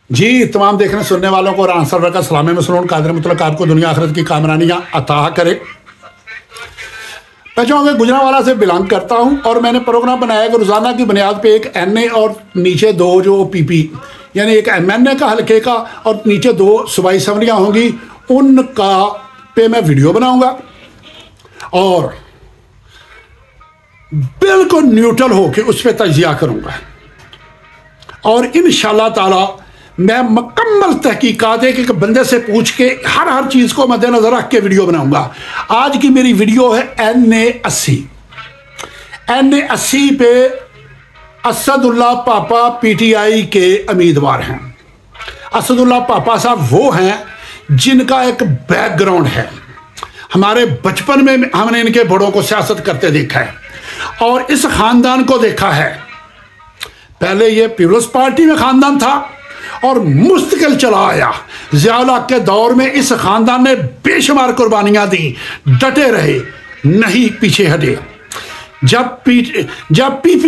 जी तमाम देखने सुनने वालों को रान सरवर का सलाम मसरून कादर मुतलक आपको दुनिया आखिरत की कामरानियाँ अता करे। मैं चाहूँगा गुजरांवाला से बिलोंग करता हूँ और मैंने प्रोग्राम बनाया कि रोज़ाना की बुनियाद पे एक NA और नीचे दो जो PP यानी एक MNA का हल्के का और नीचे दो सूबाई असम्बलियाँ होंगी, उनका पे मैं वीडियो बनाऊँगा और बिल्कुल न्यूट्रल होके उस पर तजिया करूँगा और इंशाल्लाह ताला मैं मुकम्मल तहकीकात एक बंदे से पूछ के हर चीज़ को मद्देनजर रख के वीडियो बनाऊंगा। आज की मेरी वीडियो है NA80। NA80 पे असदुल्ला पापा PTI के उम्मीदवार हैं। असदुल्ला पापा साहब वो हैं जिनका एक बैकग्राउंड है, हमारे बचपन में हमने इनके बड़ों को सियासत करते देखा है और इस खानदान को देखा है। पहले ये पीपल्स पार्टी में खानदान था और मुस्तकिल चला आया। ज़िया के दौर में इस खानदान ने बेशुमार कुर्बानियां दी, डटे रहे, नहीं पीछे हटे। जब PP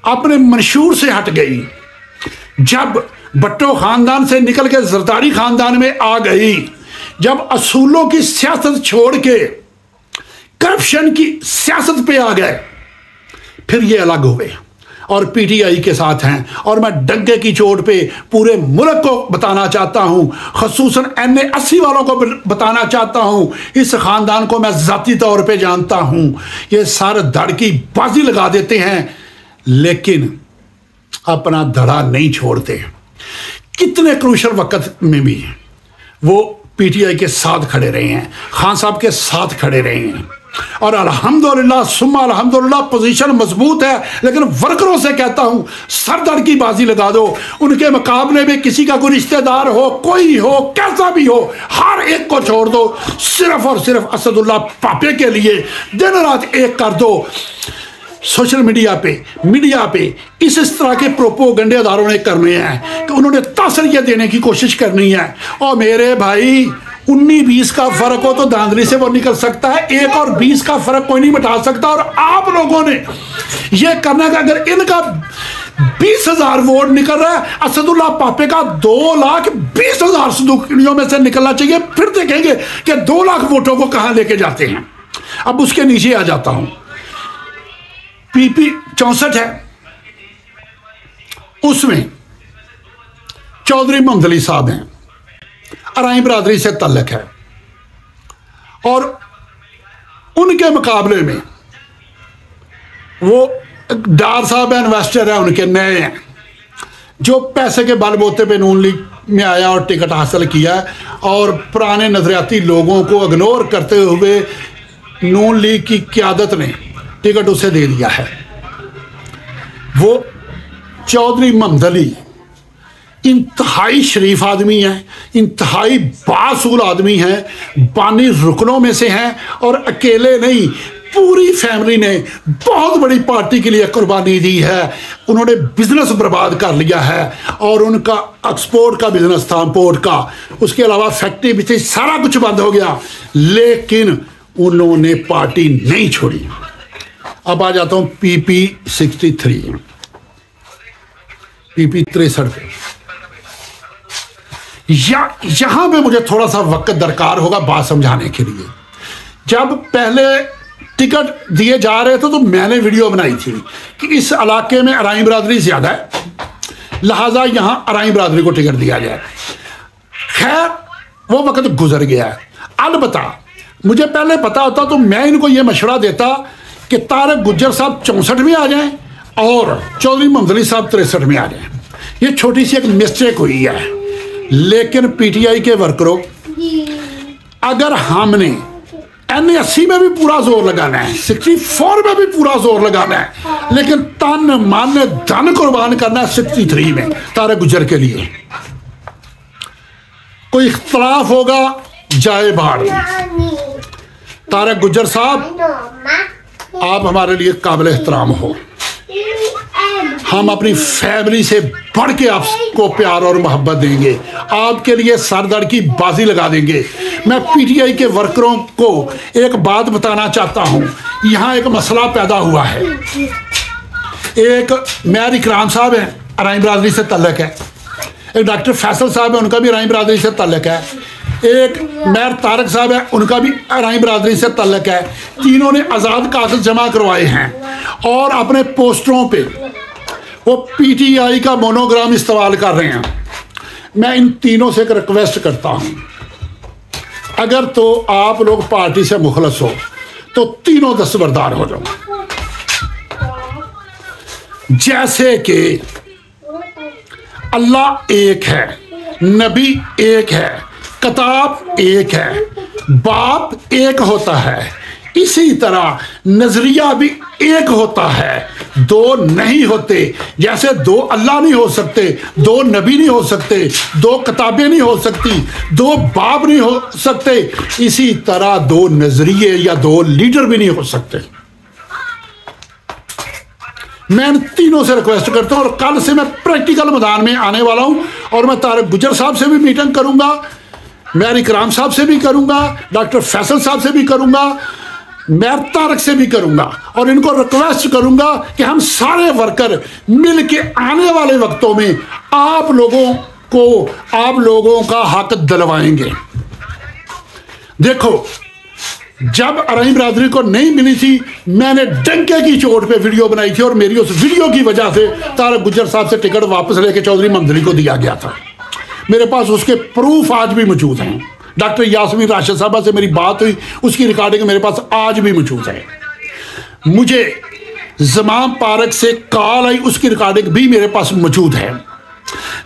अपने मंशूर से हट गई, जब भट्टो खानदान से निकल के जरदारी खानदान में आ गई, जब असूलों की सियासत छोड़ के करप्शन की सियासत पे आ गए, फिर ये अलग हुए और PTI के साथ हैं। और मैं डंके की चोट पे पूरे मुल्क को बताना चाहता हूं, खसूसन NA80 वालों को बताना चाहता हूं, इस खानदान को मैं ज़ाती तौर पे जानता हूं। ये सारे धड़ की बाजी लगा देते हैं लेकिन अपना धड़ा नहीं छोड़ते। कितने क्रूशल वक्त में भी वो PTI के साथ खड़े रहे हैं, खान साहब के साथ खड़े रहे हैं और अल्हम्दुलिल्लाह सुम्मा अल्हम्दुलिल्लाह पोजीशन मजबूत है। लेकिन वर्करों से कहता हूं सरदर्द की बाजी लगा दो, उनके मुकाबले में किसी का कोई रिश्तेदार हो, कोई हो, कैसा भी हो, हर एक को छोड़ दो, सिर्फ और सिर्फ असदुल्ला पापे के लिए दिन रात एक कर दो। सोशल मीडिया पे इस तरह के प्रोपोगंडे अदारों ने करने हैं कि उन्होंने तासरिया देने की कोशिश करनी है। और मेरे भाई 19-20 का फर्क हो तो धांधली से वो निकल सकता है, 1 और 20 का फर्क कोई नहीं मिटा सकता। और आप लोगों ने ये करना है कि अगर इनका 20,000 वोट निकल रहा है, असदुल्ला पापे का 2,20,000 संदूकियों में से निकलना चाहिए। फिर देखेंगे कि 2 लाख वोटों को कहां लेके जाते हैं। अब उसके नीचे आ जाता हूं, PP 64 है, उसमें चौधरी मोहम्मद अली साहब हैं, अराई बरादरी से तल्लक है और उनके मुकाबले में वो डार साहब इन्वेस्टर है, उनके नए हैं जो पैसे के बलबूते पे नून लीग में आया और टिकट हासिल किया और पुराने नजरियाती लोगों को इग्नोर करते हुए नून लीग की क़यादत ने टिकट उसे दे दिया है। वो चौधरी मोहम्मद अली इंतहाई शरीफ आदमी है, इंतहाई बासूल आदमी है, बानी रुकनों में से हैं और अकेले नहीं, पूरी फैमिली ने बहुत बड़ी पार्टी के लिए कुर्बानी दी है। उन्होंने बिजनेस बर्बाद कर लिया है और उनका एक्सपोर्ट का बिजनेस था, इंपोर्ट का, उसके अलावा फैक्ट्री भी थी, सारा कुछ बंद हो गया, लेकिन उन्होंने पार्टी नहीं छोड़ी। अब आ जाता हूं PP 63, PP 63 यहां पे मुझे थोड़ा सा वक्त दरकार होगा बात समझाने के लिए। जब पहले टिकट दिए जा रहे थे तो मैंने वीडियो बनाई थी कि इस इलाके में अराई बरादरी ज्यादा है, लिहाजा यहां अराई बरादरी को टिकट दिया जाए। खैर वो वक्त गुजर गया है। अलबत्ता मुझे पहले पता होता तो मैं इनको ये मशवरा देता कि तारक गुज्जर साहब 64 में आ जाएं और चौधरी मोहम्मद अली साहब 63 में आ जाएं। ये छोटी सी एक मिस्टेक हुई है। लेकिन PTI के वर्करों, अगर हमने NA80 में भी पूरा जोर लगाना है, 64 में भी पूरा जोर लगाना है, लेकिन तन मन धन कुर्बान करना है 63 में तारक गुज्जर के लिए। कोई इख्तलाफ होगा जाए बाहर। तारक गुज्जर साहब आप हमारे लिए काबिल एहतराम हो, हम अपनी फैमिली से बढ़ के आपको प्यार और मोहब्बत देंगे, आपके लिए सरदर्द की बाजी लगा देंगे। मैं PTI के वर्करों को एक बात बताना चाहता हूं, यहां एक मसला पैदा हुआ है। एक मेयर इकराम साहब हैं, अराई बरादरी से तल्लक है, एक डॉक्टर फैसल साहब है, उनका भी इरानी बरादरी से ताल्लुक है, एक मेयर तारक साहब है, उनका भी इरानी बरादरी से ताल्लुक है। तीनों ने आज़ाद कागज जमा करवाए हैं और अपने पोस्टरों पे वो PTI का मोनोग्राम इस्तेमाल कर रहे हैं। मैं इन तीनों से एक रिक्वेस्ट करता हूं, अगर तो आप लोग पार्टी से मुखलस हो तो तीनों दस्तबरदार हो जाओ। जैसे कि अल्लाह एक है, नबी एक है, किताब एक है, बाप एक होता है, इसी तरह नजरिया भी एक होता है, दो नहीं होते। जैसे दो अल्लाह नहीं हो सकते, दो नबी नहीं हो सकते, दो किताबें नहीं हो सकती, दो बाप नहीं हो सकते, इसी तरह दो नजरिए या दो लीडर भी नहीं हो सकते। मैं इन तीनों से रिक्वेस्ट करता हूं और कल से मैं प्रैक्टिकल मैदान में आने वाला हूं और मैं तारक गुजर साहब से भी मीटिंग करूंगा, मेयर इकराम साहब से भी करूंगा, डॉक्टर फैसल साहब से भी करूंगा, मेयर तारक से भी करूंगा और इनको रिक्वेस्ट करूंगा कि हम सारे वर्कर मिल के आने वाले वक्तों में आप लोगों का हक दिलवाएंगे। देखो, जब इरानी बरादरी को नहीं मिली थी, मैंने डंके की चोट पे वीडियो बनाई थी और मेरी उस वीडियो की वजह से तारक गुजर साहब से टिकट वापस लेके चौधरी मंदली को दिया गया था। मेरे पास उसके प्रूफ आज भी मौजूद हैं। डॉक्टर यास्मीन राशिद साहबा से मेरी बात हुई, उसकी रिकॉर्डिंग मेरे पास आज भी मौजूद है। मुझे जमाम पारक से कॉल आई, उसकी रिकॉर्डिंग भी मेरे पास मौजूद है।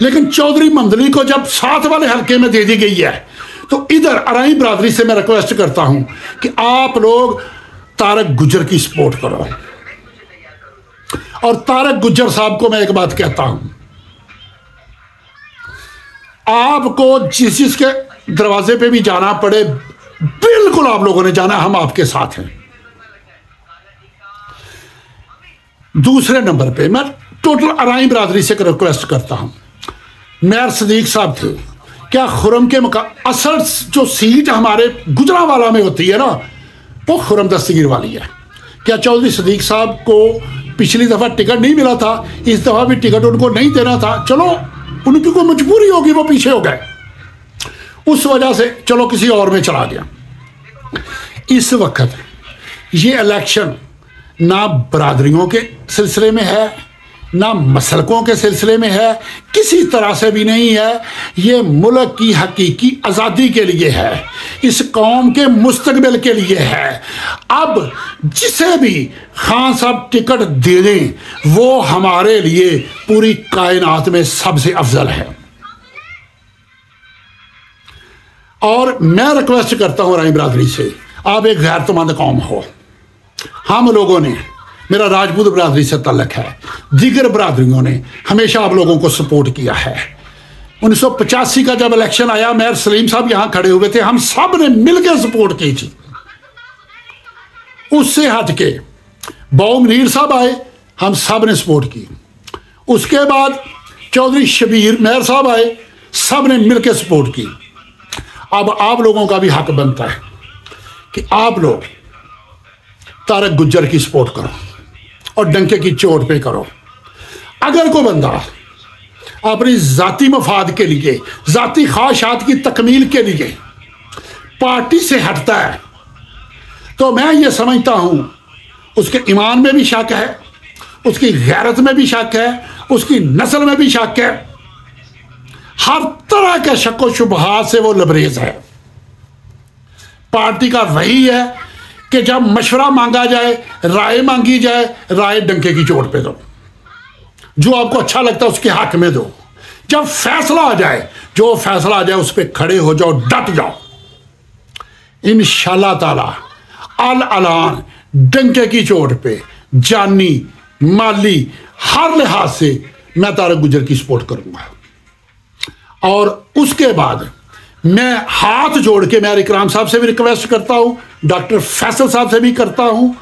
लेकिन चौधरी मंदली को जब साथ वाले हल्के में दे दी गई है तो इधर इरानी बरादरी से मैं रिक्वेस्ट करता हूं कि आप लोग तारक गुजर की सपोर्ट करो। और तारक गुजर साहब को मैं एक बात कहता हूं, आपको जिसके दरवाजे पे भी जाना पड़े, बिल्कुल आप लोगों ने जाना, हम आपके साथ हैं। दूसरे नंबर पे मैं टोटल इरानी बरादरी से रिक्वेस्ट करता हूं, मेयर सदीक साहब थे, क्या खुरम के असल जो सीट हमारे गुजरांवाला में होती है ना, वो खुरम दस्तगीर वाली है। क्या चौधरी सदीक साहब को पिछली दफा टिकट नहीं मिला था, इस दफा भी टिकट उनको नहीं देना था, चलो उनकी कोई मजबूरी होगी, वो पीछे हो गए, उस वजह से चलो किसी और में चला गया। इस वक्त ये इलेक्शन ना बरादरियों के सिलसिले में है, ना मसलकों के सिलसिले में है, किसी तरह से भी नहीं है। ये मुल्क की हकीकी आज़ादी के लिए है, इस कौम के मुस्तकबिल के लिए है। अब जिसे भी खान साहब टिकट दे दें वो हमारे लिए पूरी कायनात में सबसे अफजल है। और मैं रिक्वेस्ट करता हूं इरानी बरादरी से, आप एक गैरतमंद कौम हो। हम लोगों ने, मेरा राजपूत बरादरी से ताल्लुक है, दीगर बरादरियों ने हमेशा आप लोगों को सपोर्ट किया है। 1985 का जब इलेक्शन आया, मेयर सलीम साहब यहां खड़े हुए थे, हम सब ने मिलकर सपोर्ट की थी। उससे हट के बाऊ मुनीर साहब आए, हम सब ने सपोर्ट की। उसके बाद चौधरी शबीर मेयर साहब आए, सब ने मिलकर सपोर्ट की। अब आप लोगों का भी हक बनता है कि आप लोग तारक गुज्जर की सपोर्ट करो और डंके की चोट पे करो। अगर कोई बंदा अपनी जाती मफाद के लिए, जाती ख्वाहिशात की तकमील के लिए पार्टी से हटता है तो मैं ये समझता हूं उसके ईमान में भी शक है, उसकी गैरत में भी शक है, उसकी नस्ल में भी शक है। हर तरह के शक व शुबहात से वो लबरेज है। पार्टी का वही है कि जब मशवरा मांगा जाए, राय मांगी जाए, राय डंके की चोट पे दो, जो आपको अच्छा लगता है उसके हक में दो। जब फैसला आ जाए, जो फैसला आ जाए उस पर खड़े हो जाओ, डट जाओ। इंशाल्लाह ताला अल अलान डंके की चोट पे जानी माली हर लिहाज से मैं तारक गुज्जर की सपोर्ट करूंगा। और उसके बाद मैं हाथ जोड़ के मेयर इकराम साहब से भी रिक्वेस्ट करता हूं, डॉक्टर फैसल साहब से भी करता हूं,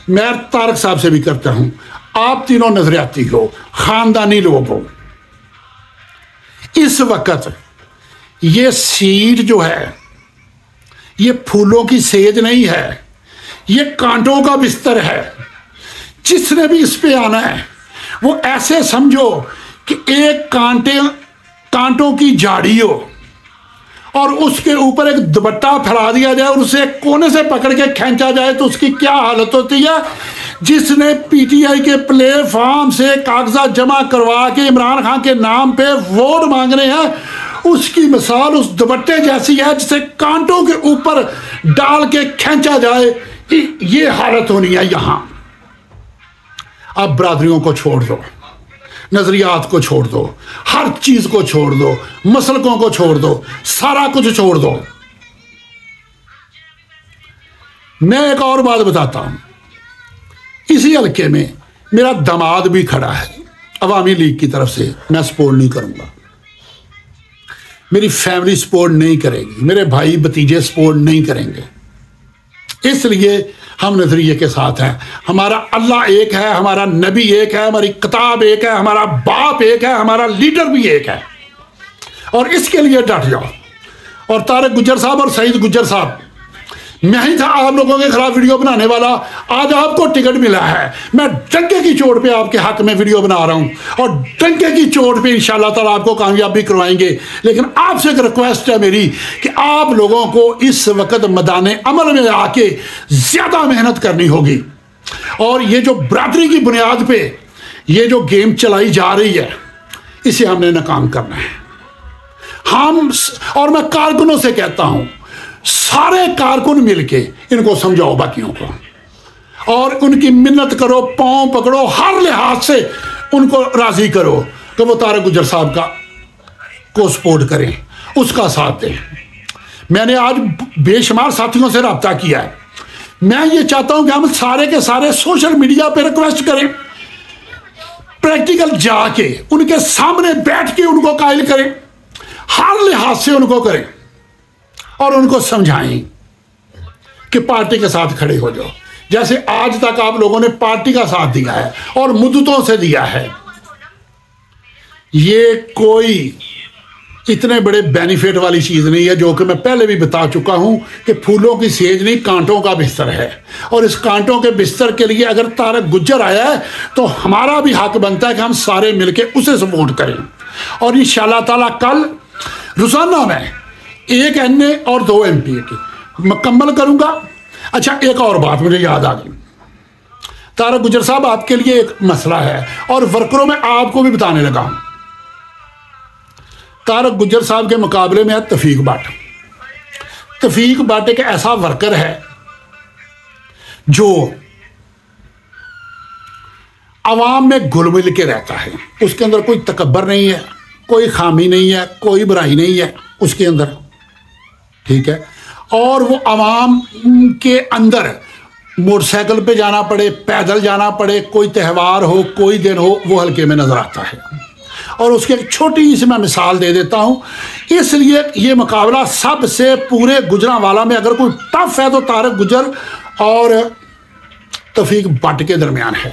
मेयर तारक साहब से भी करता हूं, आप तीनों नजरियाती हो, खानदानी लोग हो। इस वक्त ये सीट जो है ये फूलों की सेज नहीं है, ये कांटों का बिस्तर है। जिसने भी इस पे आना है वो ऐसे समझो कि एक कांटे कांटों की झाड़ी हो और उसके ऊपर एक दुपट्टा फैला दिया जाए और उसे कोने से पकड़ के खींचा जाए तो उसकी क्या हालत होती है। जिसने पीटीआई के प्लेटफॉर्म से कागजात जमा करवा के इमरान खान के नाम पे वोट मांग रहे हैं, उसकी मिसाल उस दुपट्टे जैसी है जिसे कांटों के ऊपर डाल के खींचा जाए। ये हालत होनी है यहां। अब बरादरियों को छोड़ दो, नजरियात को छोड़ दो, हर चीज को छोड़ दो, मसलकों को छोड़ दो, सारा कुछ छोड़ दो। मैं एक और बात बताता हूं, इसी हल्के में मेरा दामाद भी खड़ा है अवामी लीग की तरफ से। मैं सपोर्ट नहीं करूंगा, मेरी फैमिली सपोर्ट नहीं करेगी, मेरे भाई भतीजे सपोर्ट नहीं करेंगे। इसलिए हम नजरिए के साथ हैं। हमारा अल्लाह एक है, हमारा नबी एक है, हमारी किताब एक है, हमारा बाप एक है, हमारा लीडर भी एक है, और इसके लिए डट जाओ। और तारक गुज्जर साहब और सईद गुज्जर साहब, मैं ही था आप लोगों के खिलाफ वीडियो बनाने वाला, आज आपको टिकट मिला है। मैं डंके की चोट पे आपके हक में वीडियो बना रहा हूं और डंके की चोट पे इंशाल्लाह ताला आपको कामयाबी करवाएंगे। लेकिन आपसे एक रिक्वेस्ट है मेरी कि आप लोगों को इस वक्त मैदान अमल में आके ज्यादा मेहनत करनी होगी। और ये जो बरादरी की बुनियाद पे ये जो गेम चलाई जा रही है, इसे हमने नाकाम करना है। हम, और मैं कारकुनों से कहता हूं, सारे कारकुन मिलके इनको समझाओ बाकियों को, और उनकी मिन्नत करो, पांव पकड़ो, हर लिहाज से उनको राजी करो कि वो तारक गुज्जर साहब को सपोर्ट करें, उसका साथ दें। मैंने आज बेशुमार साथियों से रब्ता किया है। मैं ये चाहता हूं कि हम सारे के सारे सोशल मीडिया पे रिक्वेस्ट करें, प्रैक्टिकल जाके उनके सामने बैठ के उनको कायल करें, हर लिहाज से उनको करें और उनको समझाएं कि पार्टी के साथ खड़े हो जाओ। जैसे आज तक आप लोगों ने पार्टी का साथ दिया है और मुद्दतों से दिया है। ये कोई इतने बड़े बेनिफिट वाली चीज नहीं है, जो कि मैं पहले भी बता चुका हूं कि फूलों की सेज नहीं, कांटों का बिस्तर है। और इस कांटों के बिस्तर के लिए अगर तारक गुज्जर आया है तो हमारा भी हक बनता है कि हम सारे मिलकर उसे सपोर्ट करें। और इंशाअल्लाह ताला कल रोजाना में 1 NA और 2 MP की मुकम्मल करूंगा। अच्छा, एक और बात मुझे याद आ गई। तारक गुज्जर साहब, आपके लिए एक मसला है और वर्करों में आपको भी बताने लगा हूं। तारक गुज्जर साहब के मुकाबले में है तफीक भट्ट। तफीक भट्ट एक ऐसा वर्कर है जो आवाम में घुल मिल के रहता है। उसके अंदर कोई तकब्बर नहीं है, कोई खामी नहीं है, कोई बुराई नहीं है उसके अंदर, ठीक है। और वो आवाम के अंदर मोटरसाइकिल पे जाना पड़े, पैदल जाना पड़े, कोई त्यौहार हो, कोई दिन हो, वो हल्के में नजर आता है। और उसकी एक छोटी सी मैं मिसाल दे देता हूं। इसलिए ये मुकाबला सबसे पूरे गुजरांवाला में अगर कोई टफ है तो तारक गुज्जर और तफीक भट्ट के दरमियान है।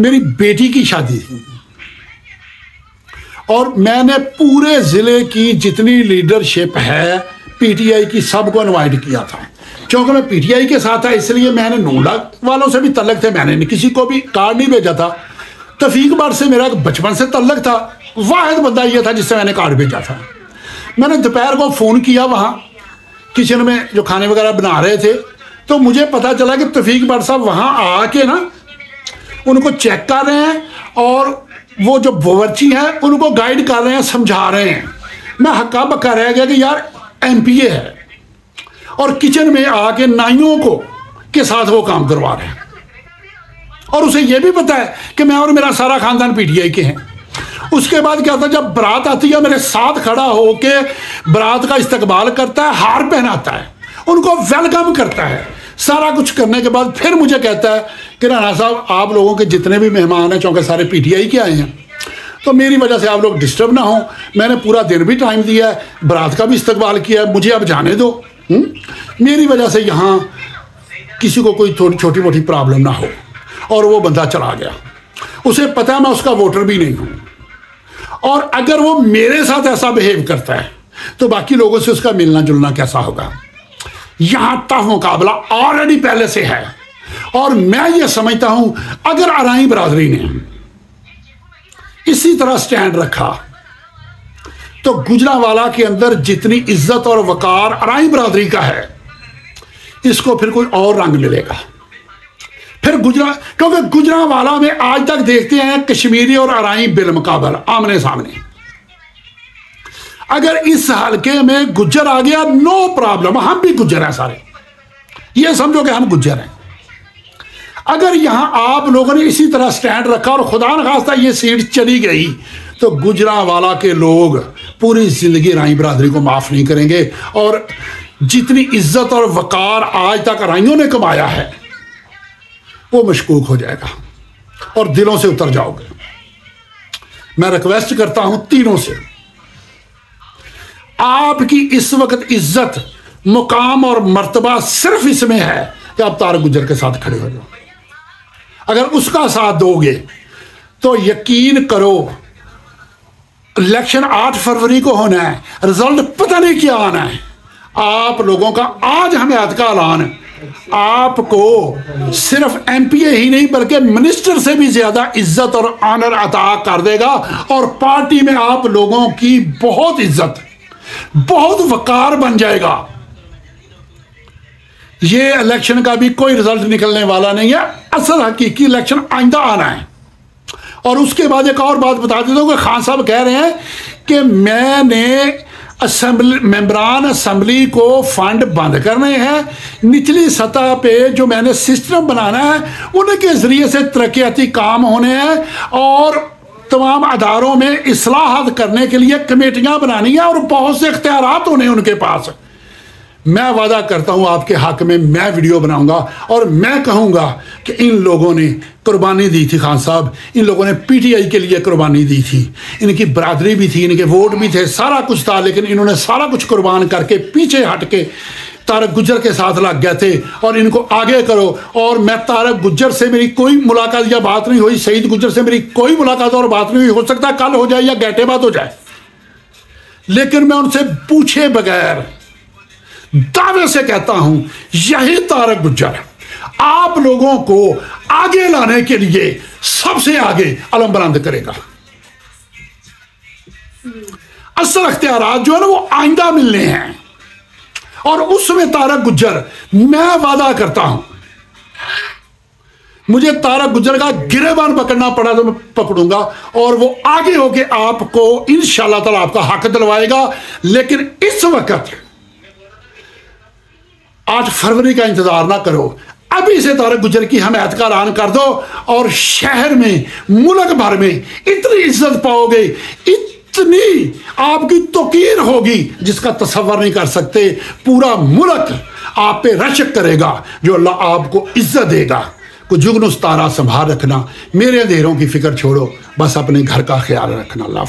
मेरी बेटी की शादी थी और मैंने पूरे जिले की जितनी लीडरशिप है पीटीआई की सबको इनवाइट किया था। क्योंकि मैं पीटीआई के साथ था इसलिए मैंने 9 लाख वालों से भी तल्लक थे, मैंने किसी को भी कार्ड नहीं भेजा था। तफीक भट्ट से मेरा बचपन से तल्लक था, वाहिद बंदा ये था जिससे मैंने कार्ड भेजा था। मैंने दोपहर को फ़ोन किया वहाँ किचन में जो खाने वगैरह बना रहे थे, तो मुझे पता चला कि तफीक भट्ट साहब वहाँ आके ना उनको चेक कर रहे हैं और वो जो बावर्ची हैं उनको गाइड कर रहे हैं, समझा रहे हैं। मैं हक्का बक्का रह गया कि यार MPA है और किचन में आके नाइयों को के साथ वो काम करवा रहे हैं। और उसे ये भी पता है कि मैं और मेरा सारा खानदान पीटीआई के हैं। उसके बाद क्या होता है, जब बारात आती है मेरे साथ खड़ा होके बारात का इस्तकबाल करता है, हार पहनाता है, उनको वेलकम करता है। सारा कुछ करने के बाद फिर मुझे कहता है कि राणा साहब आप लोगों के जितने भी मेहमान हैं चूँकि सारे पीटीआई के आए हैं तो मेरी वजह से आप लोग डिस्टर्ब ना हो, मैंने पूरा दिन भी टाइम दिया है, बारात का भी इस्तकबाल किया है, मुझे अब जाने दो। मेरी वजह से यहाँ किसी को कोई थोड़ी छोटी मोटी प्रॉब्लम ना हो। और वो बंदा चला गया। उसे पता है मैं उसका वोटर भी नहीं हूँ और अगर वो मेरे साथ ऐसा बिहेव करता है तो बाकी लोगों से उसका मिलना जुलना कैसा होगा। यहां टफ मुकाबला ऑलरेडी पहले से है और मैं ये समझता हूं अगर अराई बरादरी ने इसी तरह स्टैंड रखा तो गुजरांवाला के अंदर जितनी इज्जत और वकार अराई बरादरी का है, इसको फिर कोई और रंग मिलेगा। फिर क्योंकि गुजरांवाला में आज तक देखते हैं कश्मीरी और अराई बिलमुकाबल आमने सामने। अगर इस हल्के में गुज्जर आ गया, नो प्रॉब्लम, हम भी गुज्जर हैं सारे, ये समझो कि हम गुज्जर हैं। अगर यहां आप लोगों ने इसी तरह स्टैंड रखा और खुदा न खास्ता ये सीट चली गई, तो गुजरांवाला के लोग पूरी जिंदगी राई बरादरी को माफ नहीं करेंगे। और जितनी इज्जत और वकार आज तक राइयों ने कमाया है, वो मशकूक हो जाएगा और दिलों से उतर जाओगे। मैं रिक्वेस्ट करता हूं तीनों से, आपकी इस वक्त इज्जत, मुकाम और मर्तबा सिर्फ इसमें है कि आप तारक गुज्जर के साथ खड़े हो जाओ। अगर उसका साथ दोगे तो यकीन करो, इलेक्शन 8 फरवरी को होना है, रिजल्ट पता नहीं क्या आना है। आप लोगों का आज हमायत का ऐलान आपको सिर्फ एमपीए ही नहीं बल्कि मिनिस्टर से भी ज्यादा इज्जत और ऑनर अता कर देगा। और पार्टी में आप लोगों की बहुत इज्जत, बहुत वकार बन जाएगा। ये इलेक्शन का भी कोई रिजल्ट निकलने वाला नहीं है, असल हकीकी इलेक्शन आइंदा आना है। और उसके बाद एक और बात बता देता हूं कि खान साहब कह रहे हैं कि मैंने असेंबली मेंबरान असेंबली को फंड बंद करने हैं, निचली सतह पे जो मैंने सिस्टम बनाना है उनके जरिए से तरक्याती काम होने हैं और तमाम अदारों में इस्लाहत करने के लिए कमेटियां बनानी है और बहुत से इख्तियारात होने उनके पास। मैं वादा करता हूं आपके हक में मैं वीडियो बनाऊंगा और मैं कहूंगा कि इन लोगों ने कुर्बानी दी थी। खान साहब, इन लोगों ने पीटीआई के लिए कुर्बानी दी थी, इनकी बरादरी भी थी, इनके वोट भी थे, सारा कुछ था, लेकिन इन्होंने सारा कुछ कुर्बान करके पीछे हट के तारक गुज्जर के साथ लग गए थे और इनको आगे करो। और मैं तारक गुज्जर से मेरी कोई मुलाकात या बात नहीं हुई, सईद गुज्जर से मेरी कोई मुलाकात और बात नहीं हुई, हो सकता है कल हो जाए या घंटे बाद हो जाए, लेकिन मैं उनसे पूछे बगैर दावे से कहता हूं यही तारक गुज्जर आप लोगों को आगे लाने के लिए सबसे आगे अलम बुलंद करेगा। असल अख्तियारात जो है ना वो आइंदा मिलने हैं और उसमें तारक गुज्जर, मैं वादा करता हूं मुझे तारक गुज्जर का गिरेबान पकड़ना पड़ा तो मैं पकड़ूंगा और वो आगे होके आपको इंशाअल्लाह ताला आपका हक दिलवाएगा। लेकिन इस वक्त 8 फरवरी का इंतजार ना करो, अभी से तारक गुज्जर की हमायत का ऐलान कर दो और शहर में, मुल्क भर में इतनी इज्जत पाओगे, इतनी आपकी तौकीर होगी जिसका तसव्वुर नहीं कर सकते। पूरा मुल्क आप पे रशक करेगा, जो अल्लाह आपको इज्जत देगा। को जुगनुस तारा संभाल रखना, मेरे अंधेरों की फिक्र छोड़ो, बस अपने घर का ख्याल रखना। अल्लाह।